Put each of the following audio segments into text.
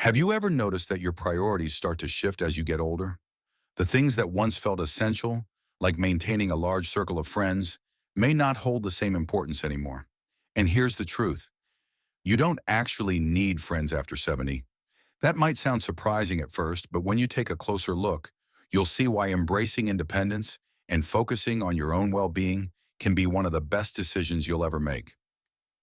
Have you ever noticed that your priorities start to shift as you get older? The things that once felt essential, like maintaining a large circle of friends, may not hold the same importance anymore. And here's the truth. You don't actually need friends after 70. That might sound surprising at first, but when you take a closer look, you'll see why embracing independence and focusing on your own well-being can be one of the best decisions you'll ever make.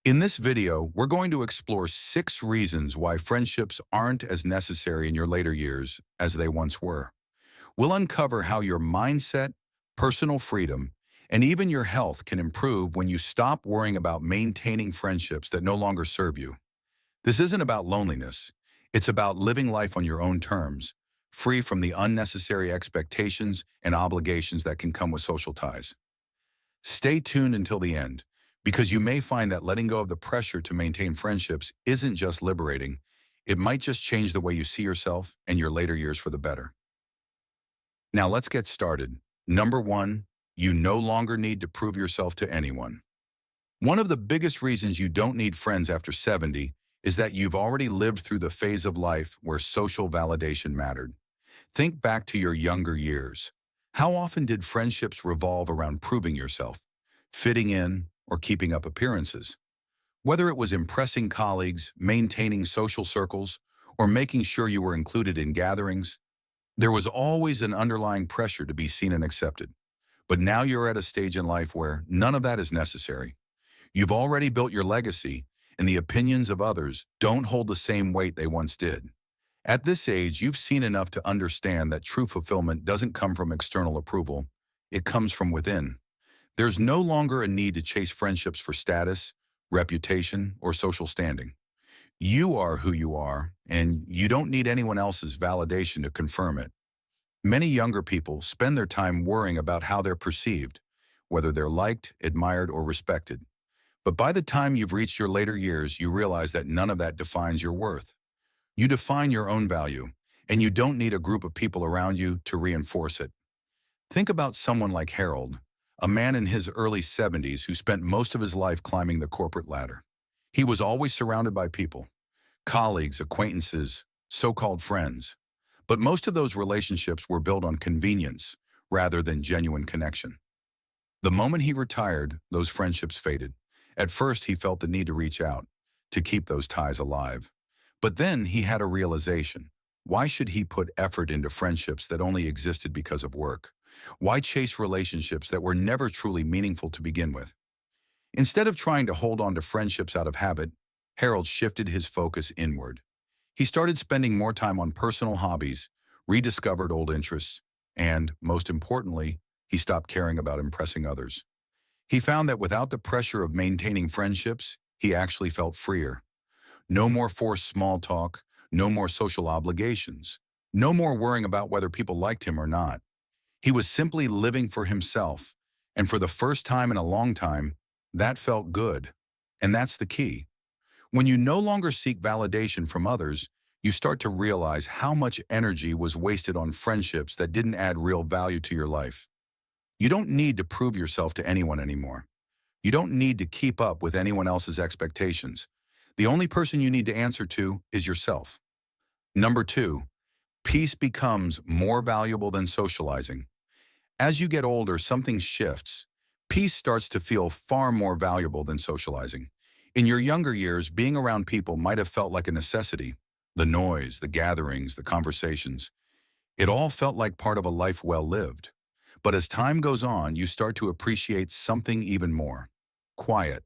In this video, we're going to explore 6 reasons why friendships aren't as necessary in your later years as they once were. We'll uncover how your mindset, personal freedom, and even your health can improve when you stop worrying about maintaining friendships that no longer serve you. This isn't about loneliness. It's about living life on your own terms, free from the unnecessary expectations and obligations that can come with social ties. Stay tuned until the end, because you may find that letting go of the pressure to maintain friendships isn't just liberating, it might just change the way you see yourself and your later years for the better. Now let's get started. Number 1, you no longer need to prove yourself to anyone. One of the biggest reasons you don't need friends after 70 is that you've already lived through the phase of life where social validation mattered. Think back to your younger years. How often did friendships revolve around proving yourself, fitting in, or keeping up appearances? Whether it was impressing colleagues, maintaining social circles, or making sure you were included in gatherings, there was always an underlying pressure to be seen and accepted. But now you're at a stage in life where none of that is necessary. You've already built your legacy, and the opinions of others don't hold the same weight they once did. At this age, you've seen enough to understand that true fulfillment doesn't come from external approval, it comes from within. There's no longer a need to chase friendships for status, reputation, or social standing. You are who you are, and you don't need anyone else's validation to confirm it. Many younger people spend their time worrying about how they're perceived, whether they're liked, admired, or respected. But by the time you've reached your later years, you realize that none of that defines your worth. You define your own value, and you don't need a group of people around you to reinforce it. Think about someone like Harold, a man in his early 70s who spent most of his life climbing the corporate ladder. He was always surrounded by people, colleagues, acquaintances, so-called friends. But most of those relationships were built on convenience rather than genuine connection. The moment he retired, those friendships faded. At first, he felt the need to reach out, to keep those ties alive. But then he had a realization. Why should he put effort into friendships that only existed because of work? Why chase relationships that were never truly meaningful to begin with? Instead of trying to hold on to friendships out of habit, Harold shifted his focus inward. He started spending more time on personal hobbies, rediscovered old interests, and, most importantly, he stopped caring about impressing others. He found that without the pressure of maintaining friendships, he actually felt freer. No more forced small talk, no more social obligations, no more worrying about whether people liked him or not. He was simply living for himself, and for the first time in a long time, that felt good. And that's the key. When you no longer seek validation from others, you start to realize how much energy was wasted on friendships that didn't add real value to your life. You don't need to prove yourself to anyone anymore. You don't need to keep up with anyone else's expectations. The only person you need to answer to is yourself. Number 2, peace becomes more valuable than socializing. As you get older, something shifts. Peace starts to feel far more valuable than socializing. In your younger years, being around people might have felt like a necessity. The noise, the gatherings, the conversations. It all felt like part of a life well lived. But as time goes on, you start to appreciate something even more. Quiet.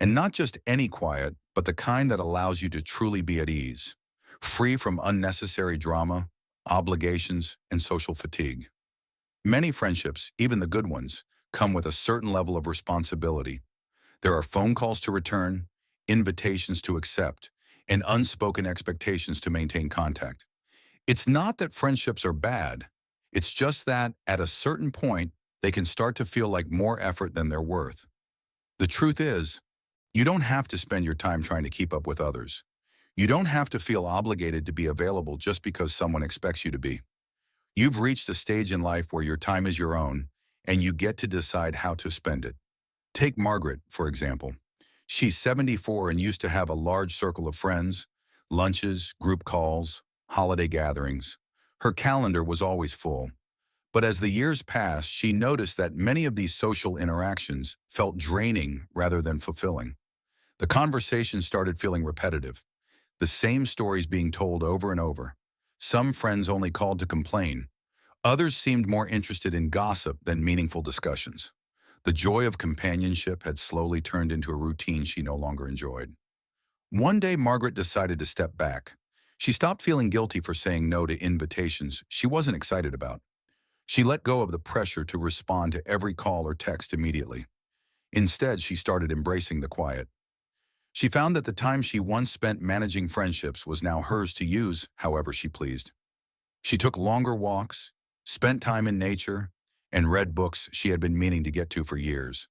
And not just any quiet, but the kind that allows you to truly be at ease, free from unnecessary drama, obligations, and social fatigue. Many friendships, even the good ones, come with a certain level of responsibility. There are phone calls to return, invitations to accept, and unspoken expectations to maintain contact. It's not that friendships are bad. It's just that, at a certain point, they can start to feel like more effort than they're worth. The truth is, you don't have to spend your time trying to keep up with others. You don't have to feel obligated to be available just because someone expects you to be. You've reached a stage in life where your time is your own, and you get to decide how to spend it. Take Margaret, for example. She's 74 and used to have a large circle of friends, lunches, group calls, holiday gatherings. Her calendar was always full. But as the years passed, she noticed that many of these social interactions felt draining rather than fulfilling. The conversation started feeling repetitive, the same stories being told over and over. Some friends only called to complain. Others seemed more interested in gossip than meaningful discussions. The joy of companionship had slowly turned into a routine she no longer enjoyed. One day, Margaret decided to step back. She stopped feeling guilty for saying no to invitations she wasn't excited about. She let go of the pressure to respond to every call or text immediately. Instead, she started embracing the quiet. She found that the time she once spent managing friendships was now hers to use however she pleased. She took longer walks, spent time in nature, and read books she had been meaning to get to for years.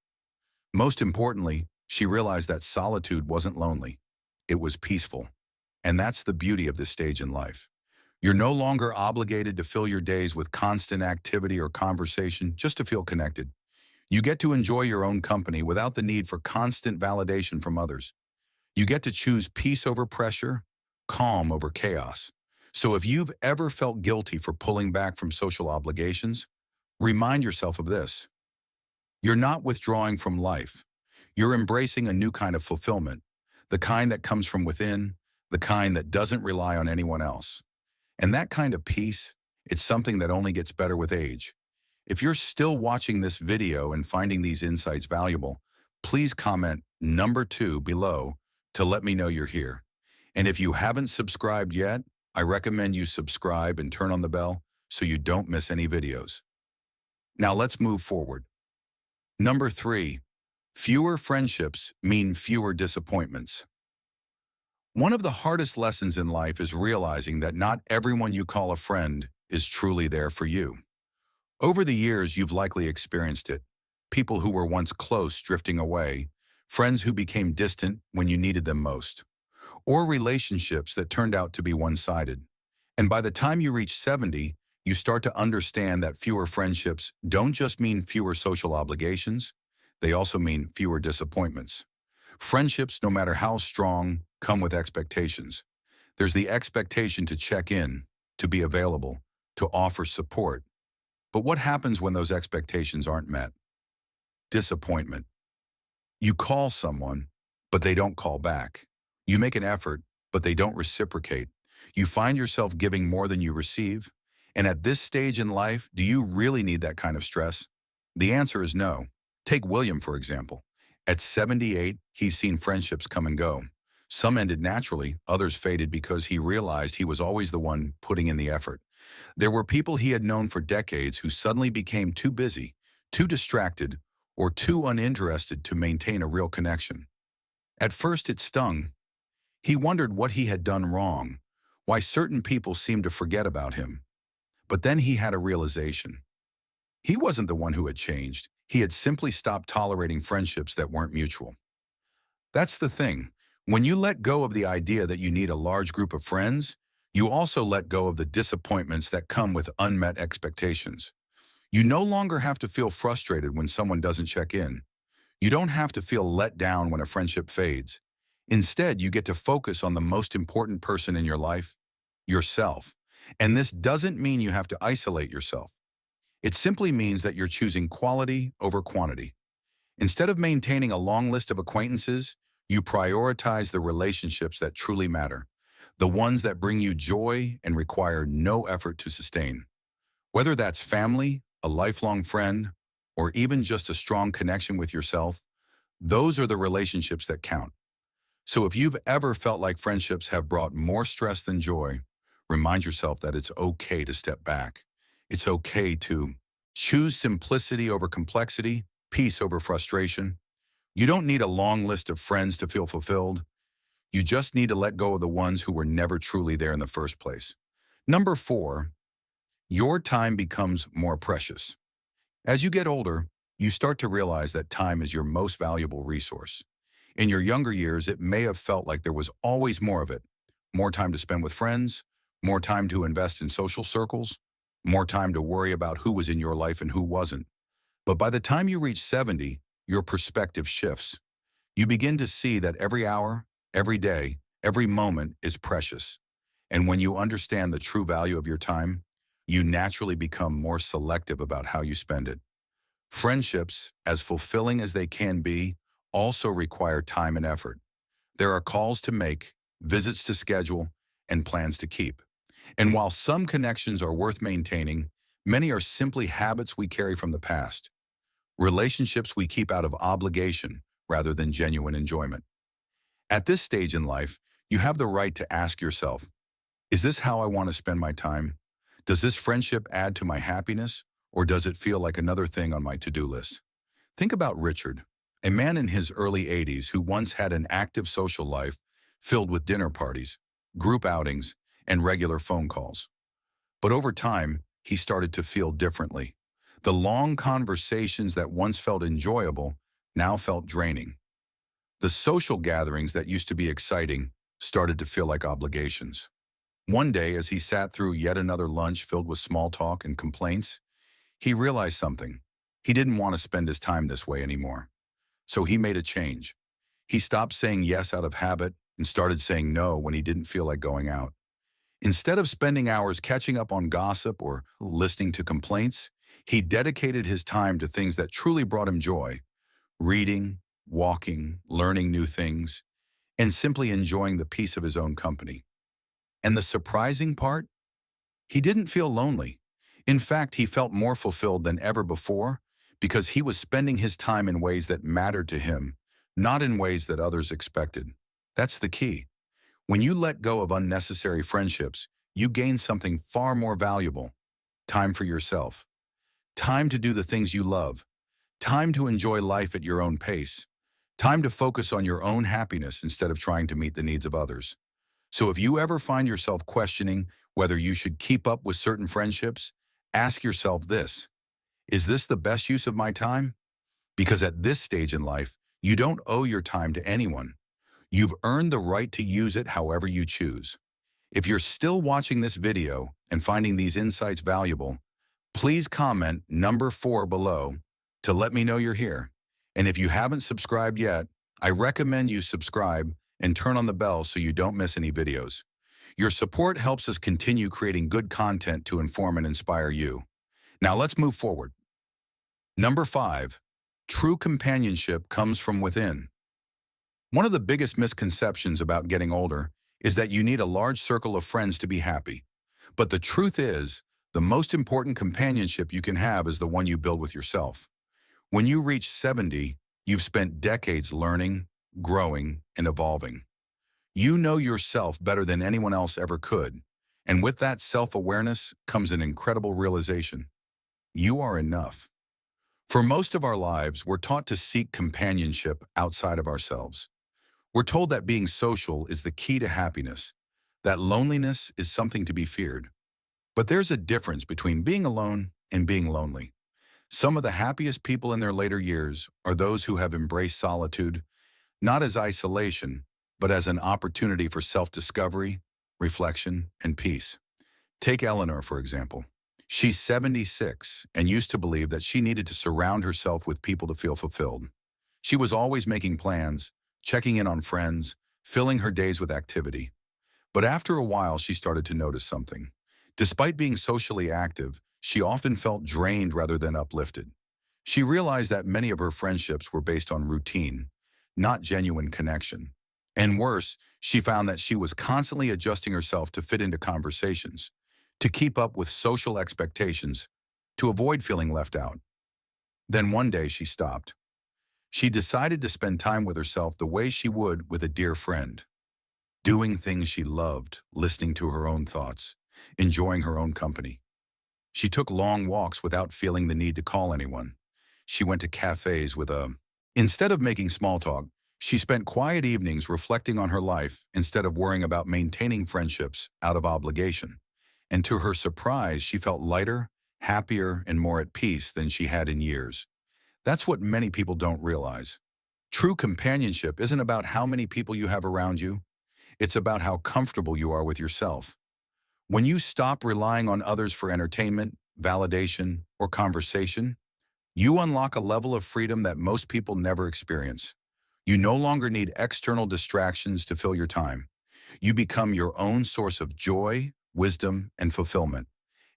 Most importantly, she realized that solitude wasn't lonely. It was peaceful. And that's the beauty of this stage in life. You're no longer obligated to fill your days with constant activity or conversation just to feel connected. You get to enjoy your own company without the need for constant validation from others. You get to choose peace over pressure, calm over chaos. So if you've ever felt guilty for pulling back from social obligations, remind yourself of this. You're not withdrawing from life. You're embracing a new kind of fulfillment, the kind that comes from within, the kind that doesn't rely on anyone else. And that kind of peace, it's something that only gets better with age. If you're still watching this video and finding these insights valuable, please comment number 2 below to let me know you're here. And if you haven't subscribed yet, I recommend you subscribe and turn on the bell so you don't miss any videos. Now let's move forward. Number 3, fewer friendships mean fewer disappointments. One of the hardest lessons in life is realizing that not everyone you call a friend is truly there for you. Over the years, you've likely experienced it. People who were once close drifting away, friends who became distant when you needed them most, or relationships that turned out to be one-sided. And by the time you reach 70, you start to understand that fewer friendships don't just mean fewer social obligations, they also mean fewer disappointments. Friendships, no matter how strong, come with expectations. There's the expectation to check in, to be available, to offer support. But what happens when those expectations aren't met? Disappointment. You call someone, but they don't call back. You make an effort, but they don't reciprocate. You find yourself giving more than you receive. And at this stage in life, do you really need that kind of stress? The answer is no. Take William, for example. At 78, he's seen friendships come and go. Some ended naturally, others faded because he realized he was always the one putting in the effort. There were people he had known for decades who suddenly became too busy, too distracted, or too uninterested to maintain a real connection. At first it stung. He wondered what he had done wrong, why certain people seemed to forget about him. But then he had a realization. He wasn't the one who had changed. He had simply stopped tolerating friendships that weren't mutual. That's the thing. When you let go of the idea that you need a large group of friends, you also let go of the disappointments that come with unmet expectations. You no longer have to feel frustrated when someone doesn't check in. You don't have to feel let down when a friendship fades. Instead, you get to focus on the most important person in your life, yourself. And this doesn't mean you have to isolate yourself. It simply means that you're choosing quality over quantity. Instead of maintaining a long list of acquaintances, you prioritize the relationships that truly matter, the ones that bring you joy and require no effort to sustain. Whether that's family, a lifelong friend, or even just a strong connection with yourself, those are the relationships that count. So if you've ever felt like friendships have brought more stress than joy, remind yourself that it's okay to step back. It's okay to choose simplicity over complexity, peace over frustration. You don't need a long list of friends to feel fulfilled. You just need to let go of the ones who were never truly there in the first place. Number 4, your time becomes more precious. As you get older, you start to realize that time is your most valuable resource. In your younger years, it may have felt like there was always more of it. More time to spend with friends, more time to invest in social circles, more time to worry about who was in your life and who wasn't. But by the time you reach 70, your perspective shifts. You begin to see that every hour, every day, Every moment is precious. And when you understand the true value of your time, you naturally become more selective about how you spend it. Friendships, as fulfilling as they can be, also require time and effort. There are calls to make, visits to schedule, and plans to keep. And while some connections are worth maintaining, many are simply habits we carry from the past, relationships we keep out of obligation rather than genuine enjoyment. At this stage in life, you have the right to ask yourself, is this how I want to spend my time? Does this friendship add to my happiness, or does it feel like another thing on my to-do list? Think about Richard, a man in his early 80s who once had an active social life filled with dinner parties, group outings, and regular phone calls. But over time, he started to feel differently. The long conversations that once felt enjoyable now felt draining. The social gatherings that used to be exciting started to feel like obligations. One day, as he sat through yet another lunch filled with small talk and complaints, he realized something. He didn't want to spend his time this way anymore. So he made a change. He stopped saying yes out of habit and started saying no when he didn't feel like going out. Instead of spending hours catching up on gossip or listening to complaints, he dedicated his time to things that truly brought him joy: reading, walking, learning new things, and simply enjoying the peace of his own company. And the surprising part? He didn't feel lonely. In fact, he felt more fulfilled than ever before because he was spending his time in ways that mattered to him, not in ways that others expected. That's the key. When you let go of unnecessary friendships, you gain something far more valuable: time for yourself, time to do the things you love, time to enjoy life at your own pace, time to focus on your own happiness instead of trying to meet the needs of others. So if you ever find yourself questioning whether you should keep up with certain friendships, ask yourself this: is this the best use of my time? Because at this stage in life, you don't owe your time to anyone. You've earned the right to use it however you choose. If you're still watching this video and finding these insights valuable, please comment number 4 below to let me know you're here. And if you haven't subscribed yet, I recommend you subscribe and turn on the bell so you don't miss any videos. Your support helps us continue creating good content to inform and inspire you. Now let's move forward. Number 5, true companionship comes from within. One of the biggest misconceptions about getting older is that you need a large circle of friends to be happy. But the truth is, the most important companionship you can have is the one you build with yourself. When you reach 70, you've spent decades learning, growing, and evolving. You know yourself better than anyone else ever could. And with that self-awareness comes an incredible realization: you are enough. For most of our lives, we're taught to seek companionship outside of ourselves. We're told that being social is the key to happiness, that loneliness is something to be feared. But there's a difference between being alone and being lonely. Some of the happiest people in their later years are those who have embraced solitude, not as isolation, but as an opportunity for self-discovery, reflection, and peace. Take Eleanor, for example. She's 76 and used to believe that she needed to surround herself with people to feel fulfilled. She was always making plans, checking in on friends, filling her days with activity. But after a while, she started to notice something. Despite being socially active, she often felt drained rather than uplifted. She realized that many of her friendships were based on routine, not genuine connection. And worse, she found that she was constantly adjusting herself to fit into conversations, to keep up with social expectations, to avoid feeling left out. Then one day she stopped. She decided to spend time with herself the way she would with a dear friend, doing things she loved, listening to her own thoughts, enjoying her own company. She took long walks without feeling the need to call anyone. She went to cafes Instead of making small talk, she spent quiet evenings reflecting on her life instead of worrying about maintaining friendships out of obligation. And to her surprise, she felt lighter, happier, and more at peace than she had in years. That's what many people don't realize. True companionship isn't about how many people you have around you. It's about how comfortable you are with yourself. When you stop relying on others for entertainment, validation, or conversation, you unlock a level of freedom that most people never experience. You no longer need external distractions to fill your time. You become your own source of joy, wisdom, and fulfillment.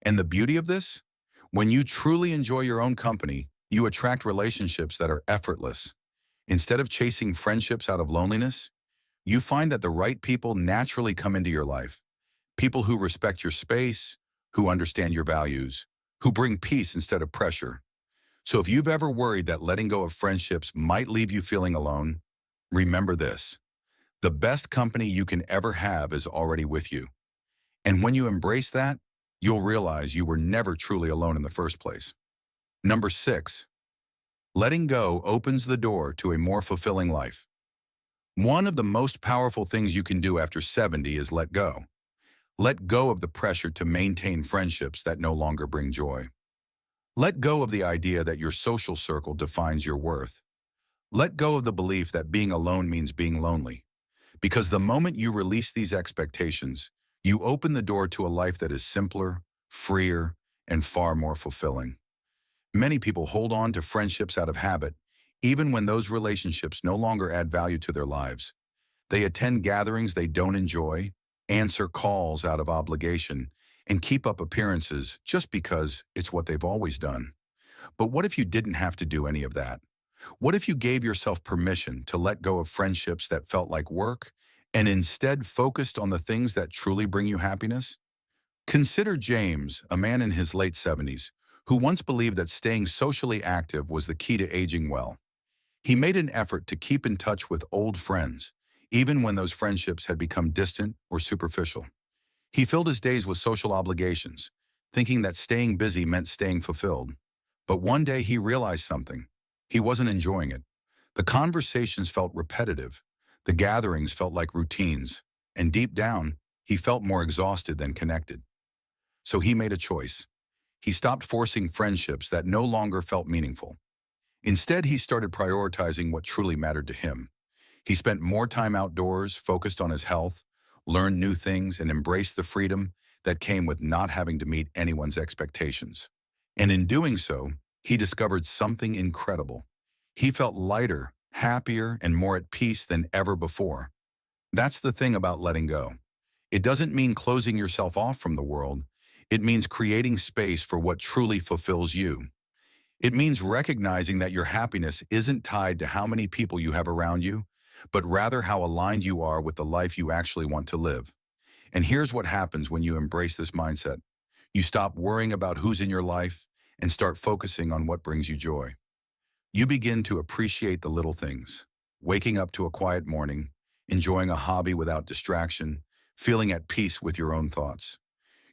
And the beauty of this? When you truly enjoy your own company, you attract relationships that are effortless. Instead of chasing friendships out of loneliness, you find that the right people naturally come into your life. People who respect your space, who understand your values, who bring peace instead of pressure. So if you've ever worried that letting go of friendships might leave you feeling alone, remember this. The best company you can ever have is already with you. And when you embrace that, you'll realize you were never truly alone in the first place. Number 6, letting go opens the door to a more fulfilling life. One of the most powerful things you can do after 70 is let go. Let go of the pressure to maintain friendships that no longer bring joy. Let go of the idea that your social circle defines your worth. Let go of the belief that being alone means being lonely. Because the moment you release these expectations, you open the door to a life that is simpler, freer, and far more fulfilling. Many people hold on to friendships out of habit, even when those relationships no longer add value to their lives. They attend gatherings they don't enjoy, answer calls out of obligation, and keep up appearances just because it's what they've always done. But what if you didn't have to do any of that? What if you gave yourself permission to let go of friendships that felt like work and instead focused on the things that truly bring you happiness? Consider James, a man in his late 70s, who once believed that staying socially active was the key to aging well. He made an effort to keep in touch with old friends, even when those friendships had become distant or superficial. He filled his days with social obligations, thinking that staying busy meant staying fulfilled. But one day he realized something. He wasn't enjoying it. The conversations felt repetitive. The gatherings felt like routines. And deep down, he felt more exhausted than connected. So he made a choice. He stopped forcing friendships that no longer felt meaningful. Instead, he started prioritizing what truly mattered to him. He spent more time outdoors, focused on his health, learned new things, and embraced the freedom that came with not having to meet anyone's expectations. And in doing so, he discovered something incredible. He felt lighter, happier, and more at peace than ever before. That's the thing about letting go. It doesn't mean closing yourself off from the world. It means creating space for what truly fulfills you. It means recognizing that your happiness isn't tied to how many people you have around you, but rather how aligned you are with the life you actually want to live. And here's what happens when you embrace this mindset. You stop worrying about who's in your life and start focusing on what brings you joy. You begin to appreciate the little things. Waking up to a quiet morning, enjoying a hobby without distraction, feeling at peace with your own thoughts.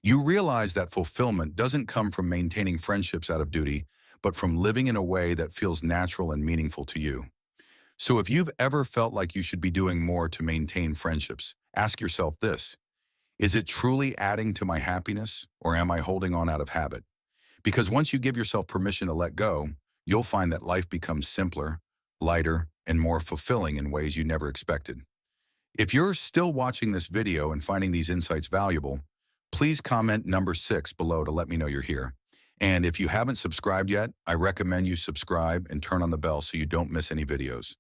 You realize that fulfillment doesn't come from maintaining friendships out of duty, but from living in a way that feels natural and meaningful to you. So if you've ever felt like you should be doing more to maintain friendships, ask yourself this: is it truly adding to my happiness, or am I holding on out of habit? Because once you give yourself permission to let go, you'll find that life becomes simpler, lighter, and more fulfilling in ways you never expected. If you're still watching this video and finding these insights valuable, please comment number 6 below to let me know you're here. And if you haven't subscribed yet, I recommend you subscribe and turn on the bell so you don't miss any videos.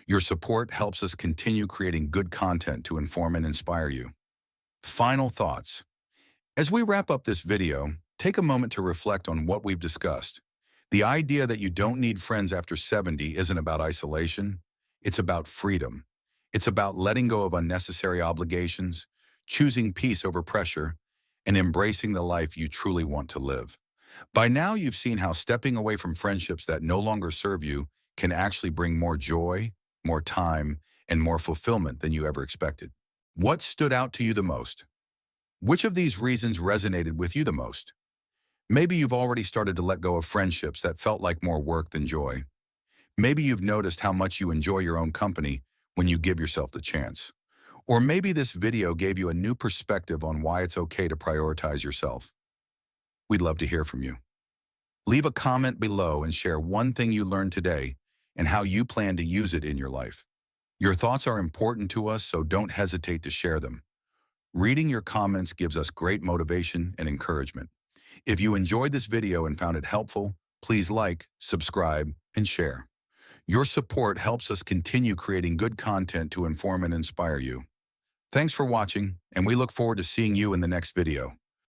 Your support helps us continue creating good content to inform and inspire you. Final thoughts. As we wrap up this video, take a moment to reflect on what we've discussed. The idea that you don't need friends after 70 isn't about isolation. It's about freedom. It's about letting go of unnecessary obligations, choosing peace over pressure, and embracing the life you truly want to live. By now, you've seen how stepping away from friendships that no longer serve you can actually bring more joy, more time, and more fulfillment than you ever expected. What stood out to you the most? Which of these reasons resonated with you the most? Maybe you've already started to let go of friendships that felt like more work than joy. Maybe you've noticed how much you enjoy your own company when you give yourself the chance. Or maybe this video gave you a new perspective on why it's okay to prioritize yourself. We'd love to hear from you. Leave a comment below and share one thing you learned today and how you plan to use it in your life. Your thoughts are important to us, so don't hesitate to share them. Reading your comments gives us great motivation and encouragement. If you enjoyed this video and found it helpful, please like, subscribe, and share. Your support helps us continue creating good content to inform and inspire you. Thanks for watching, and we look forward to seeing you in the next video.